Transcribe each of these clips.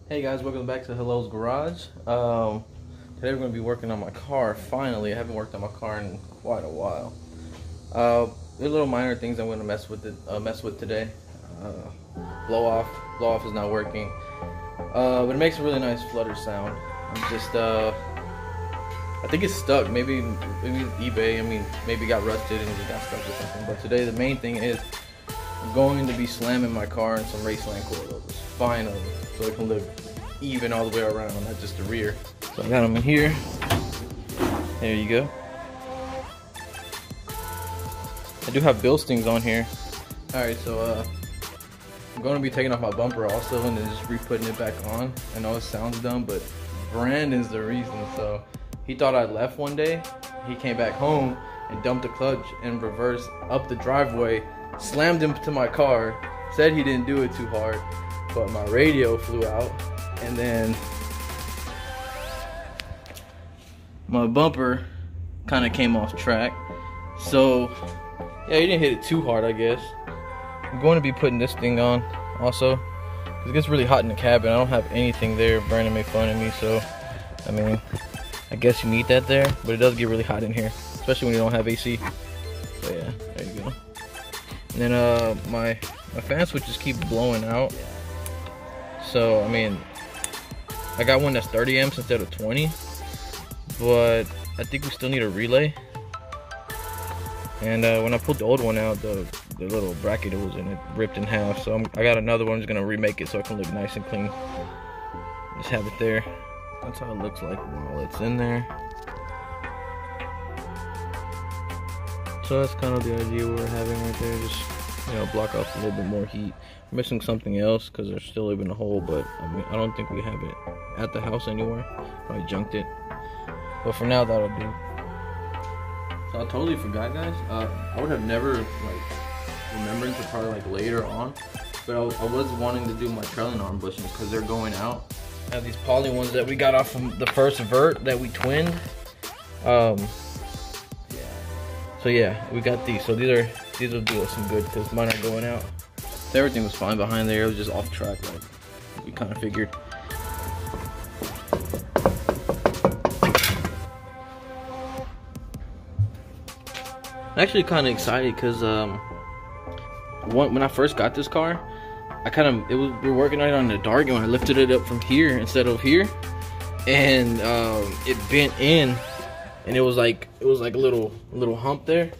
Hey guys, welcome back to Hello's Garage. Today we're going to be working on my car. Finally, I haven't worked on my car in quite a while. There's little minor things I'm going to mess with today. Blow off is not working, but it makes a really nice flutter sound. I think it's stuck. Maybe eBay. Maybe it got rusted and it just got stuck or something. But today the main thing is I'm going to be slamming my car in some Raceland coilovers. Finally. So it can look even all the way around, not just the rear. So I got them in here. There you go. I do have Bilstings on here. Alright, so I'm going to be taking off my bumper also and then just re-putting it back on. I know it sounds dumb, but Brandon's the reason. So he thought I left one day. He came back home and dumped the clutch in reverse up the driveway, slammed into my car, said he didn't do it too hard, but my radio flew out, and then my bumper kind of came off track. So yeah, he didn't hit it too hard, I guess. I'm going to be putting this thing on also, because it gets really hot in the cabin. I don't have anything there. Brandon made fun of me, so I guess you need that there, but it does get really hot in here, especially when you don't have AC. So yeah, there you go. And then my fan switches keep blowing out. So I got one that's 30 amps instead of 20, but I think we still need a relay. And when I pulled the old one out, the little bracket it was in, it ripped in half. So I got another one. I'm just gonna remake it so it can look nice and clean. Just have it there. That's how it looks like while it's in there. So that's kind of the idea we're having right there. Just, block off a little bit more heat. I'm missing something else because there's still even a hole, but I don't think we have it at the house anywhere. I junked it, but for now that'll do. So I totally forgot, guys. I would have never remembered to probably later on, but I was wanting to do my trailing arm bushings because they're going out. I have these poly ones that we got off from the first vert that we twinned. So yeah, we got these. So these will do us some good because mine are going out. So everything was fine behind there. It was just off track, like we kind of figured. I'm actually kind of excited because when I first got this car, we were working on it on the dark, and when I lifted it up from here instead of here, and it bent in, and it was like a little hump there,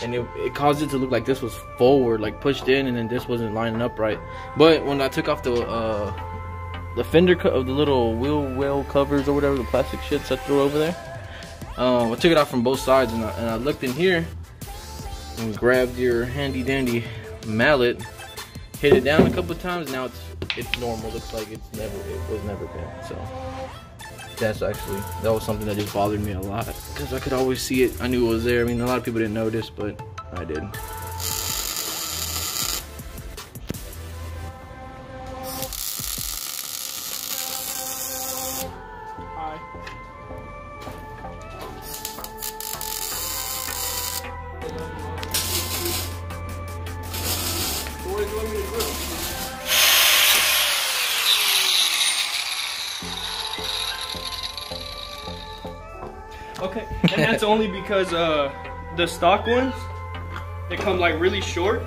and it caused it to look like this was forward, like pushed in, and then this wasn't lining up right. But when I took off the fender of the little wheel well covers or whatever, the plastic shits I threw over there, I took it off from both sides, and I looked in here and grabbed your handy dandy mallet, hit it down a couple of times. Now it's normal. Looks like it was never bent. So that was something that just bothered me a lot because I could always see it. I knew it was there. A lot of people didn't notice, but I did. Okay, and that's only because the stock ones, they come really short,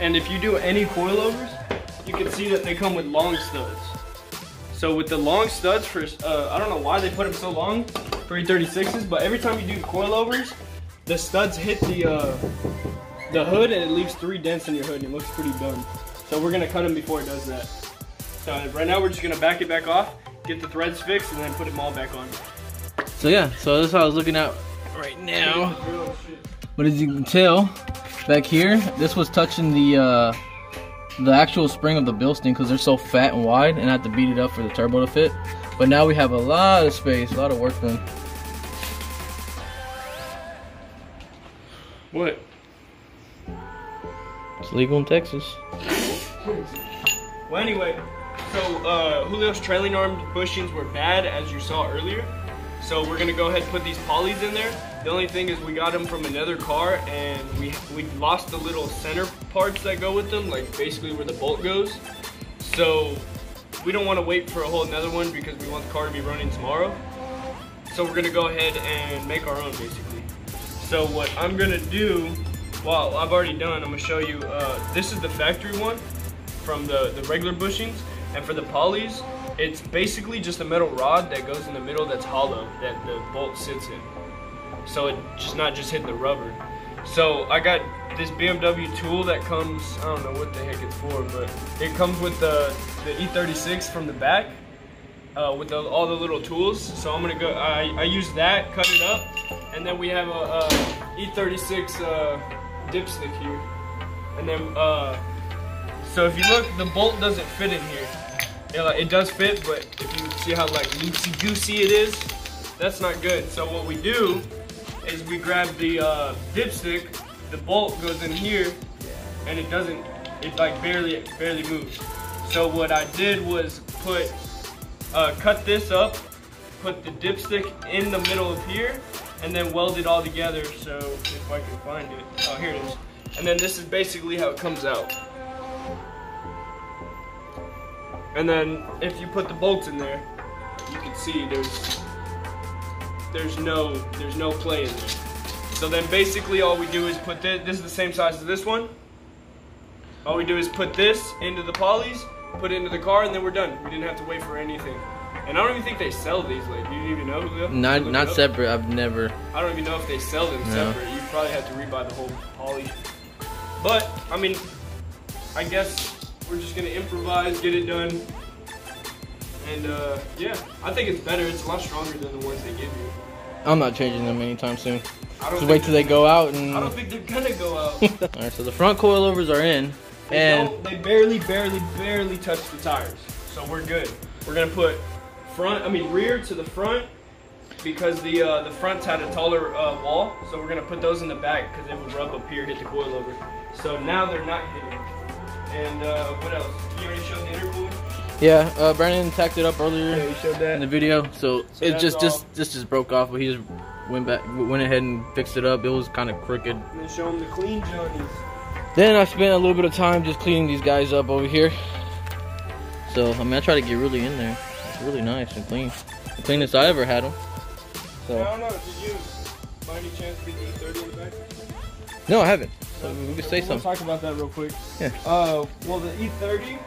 and if you do any coilovers, you can see that they come with long studs. So with the long studs, I don't know why they put them so long for E36s, but every time you do coilovers, the studs hit the hood and it leaves 3 dents in your hood, and it looks pretty dumb. So we're gonna cut them before it does that. So right now we're just gonna back it back off, get the threads fixed, and then put them all back on. So yeah, so this is how I was looking at right now. But as you can tell, back here, this was touching the actual spring of the Bilsting because they're so fat and wide, and I had to beat it up for the turbo to fit. But now we have a lot of space, a lot of work done. What? It's legal in Texas. Well, anyway, so Julio's trailing arm bushings were bad, as you saw earlier. So we're gonna go ahead and put these polys in there. The only thing is we got them from another car, and we lost the little center parts that go with them, like basically where the bolt goes. So we don't want to wait for a whole another one because we want the car to be running tomorrow. So we're gonna go ahead and make our own basically. So what I'm gonna do, well, I've already done, I'm gonna show you, this is the factory one from the regular bushings, and for the polys, it's basically just a metal rod that goes in the middle that's hollow, that the bolt sits in. So it's just not just hitting the rubber. So I got this BMW tool that comes, I don't know what the heck it's for, but it comes with the E36 from the back, with all the little tools. So I'm gonna go, I use that, cut it up, and then we have a E36 dipstick here. And then, so if you look, the bolt doesn't fit in here. It does fit, but if you see how like loosey-goosey it is, that's not good. So what we do is we grab the dipstick, the bolt goes in here, and it like barely moves. So what I did was cut this up, put the dipstick in the middle of here, and then weld it all together. So if I can find it, oh here it is. And then this is basically how it comes out. And then if you put the bolts in there, you can see there's no play in there. So then basically all we do is put this is the same size as this one. All we do is put this into the polys, put it into the car, and then we're done. We didn't have to wait for anything. And I don't even think they sell these. Like, you didn't even know, Julio? Not separate. I've never. I don't even know if they sell them separate. You probably have to rebuy the whole poly. But I mean, I guess we're just gonna improvise, get it done. And yeah, I think it's better. It's a lot stronger than the ones they give you. I'm not changing them anytime soon. Just wait till they go out and. I don't think they're gonna go out. Alright, so the front coilovers are in. They barely touch the tires. So we're good. We're gonna put rear to the front because the fronts had a taller wall. So we're gonna put those in the back because it would rub up here, hit the coilover. So now they're not hitting. And what else? You already showed the intercooler? Yeah, Brandon tacked it up earlier Yeah, you showed that in the video. So it just broke off, but he just went ahead and fixed it up. It was kind of crooked. And then show them the clean Johnnies. Then I spent a little bit of time just cleaning these guys up over here. So I mean, I try to get really in there. It's really nice and clean. The cleanest I ever had them. So I don't know. Did you by any chance get the E30 in the back? no, I haven't. So we could say We'll something. talk about that real quick. Yeah. Well, the E30,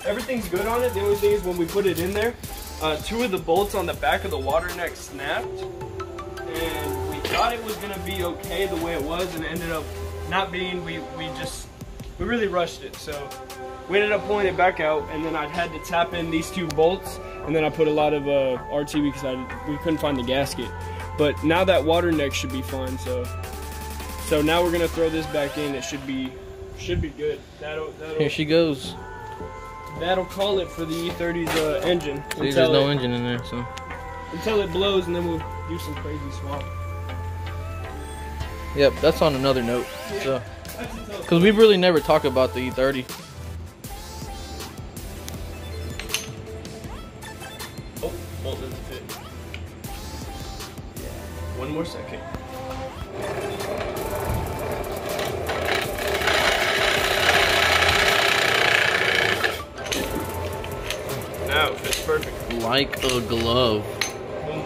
everything's good on it. The only thing is when we put it in there, 2 of the bolts on the back of the water neck snapped, and we thought it was gonna be okay the way it was, and it ended up not being. We really rushed it, so we ended up pulling it back out, and then I had to tap in these 2 bolts, and then I put a lot of RT because we couldn't find the gasket. But now that water neck should be fine. So now we're gonna throw this back in. It should be good. Here she goes. That'll call it for the E30's engine. See, there's no engine in there, so. Until it blows, and then we'll do some crazy swap. Yep, that's on another note. Yeah, So, that's until because we really never talk about the E30. oh, bolt doesn't fit. One more second. Now it fits perfect. Like a glove. Boom.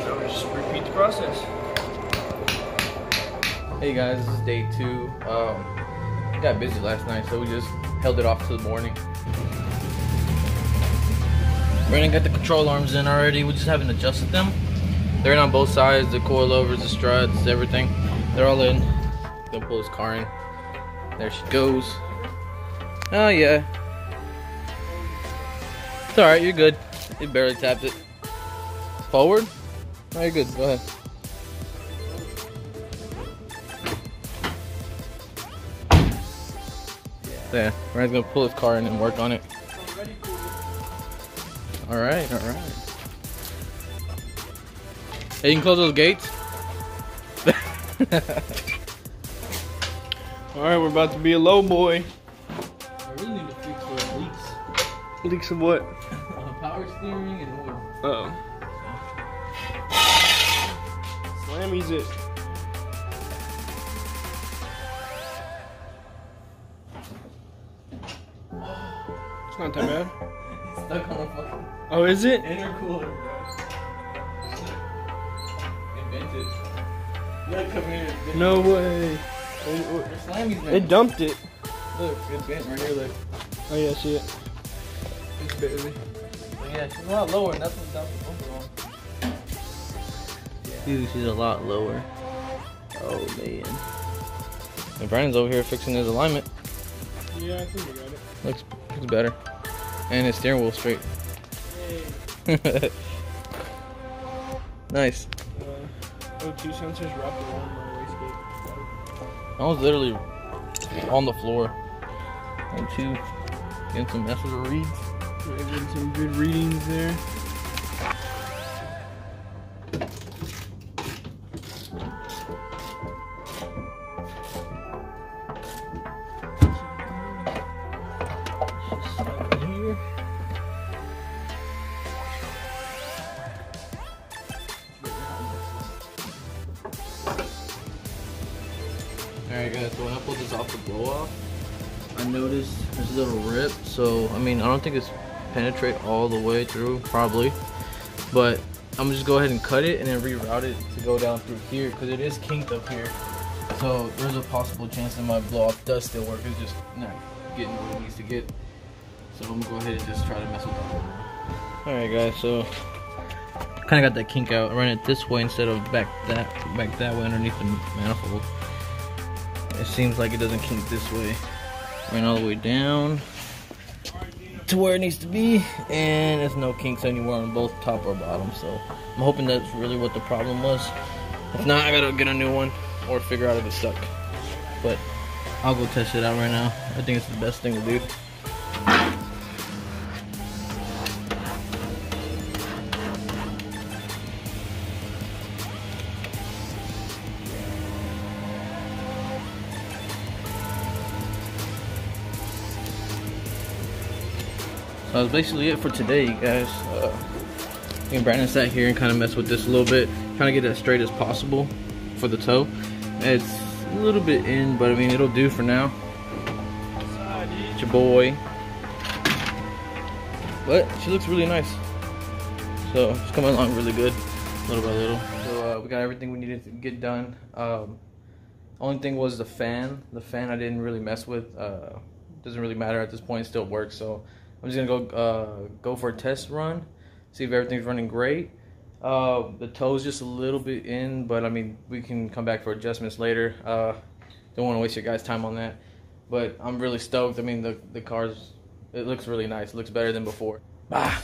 Now we just repeat the process. Hey guys, this is day 2. Got busy last night, so we just held it off till the morning. Brandon got the control arms in already. We just haven't adjusted them. They're in on both sides, the coilovers, the struts, everything. They're all in. Gonna pull his car in. There she goes. Oh yeah. It's alright, you're good. You barely tapped it. Forward? Oh, you're good, go ahead. There, Ryan's gonna pull his car in and work on it. Alright, alright. Hey, you can close those gates? Alright, we're about to be a low boy. I really need to fix those leaks. Leaks of what? Power steering and oil. Uh-oh. Slammy's it. It's not that bad. It's stuck on the fucking Oh, is it? intercooler, bro. Invented. Look, come here. No way. It dumped it. Look, it's bent right here, look. Oh yeah, I see it. It's barely. Yeah, she's a lot lower, and that's what dumped the bumper on. Dude, she's a lot lower. Oh, man. And Brandon's over here fixing his alignment. Yeah, I think we got it. Looks better. And his steering wheel straight. Hey. Nice. O2 sensors wrapped around my wastegate. I was literally on the floor. O2, getting some messages or reads. We're getting some good readings there. Alright guys, so when I pulled this off the blow off, I noticed there's a little rip. So I mean, I don't think it's penetrate all the way through, probably, but I'm just go ahead and cut it and then reroute it to go down through here because it is kinked up here. So there's a possible chance that my blow off does still work. It's just not getting what it needs to get. So I'm gonna go ahead and just try to mess with that. Alright guys, so kind of got that kink out. I ran it this way instead of back that way underneath the manifold. It seems like it doesn't kink this way. Ran all the way down to where it needs to be, and there's no kinks anywhere on both top or bottom. So I'm hoping that's really what the problem was. If not, I gotta get a new one or figure out if it's stuck. But I'll go test it out right now. I think it's the best thing to do. That was basically it for today, you guys. Me and Brandon sat here and kind of messed with this a little bit, trying to get it as straight as possible for the toe. It's a little bit in, but I mean, it'll do for now. It's your boy. But she looks really nice. So it's coming along really good, little by little. So we got everything we needed to get done. Only thing was the fan. The fan I didn't really mess with. Doesn't really matter at this point, it still works. So I'm just gonna go for a test run, see if everything's running great. The toe's just a little bit in, but I mean, we can come back for adjustments later. Don't want to waste your guys' time on that. But I'm really stoked. I mean, the car's, it looks really nice. It looks better than before. Bah.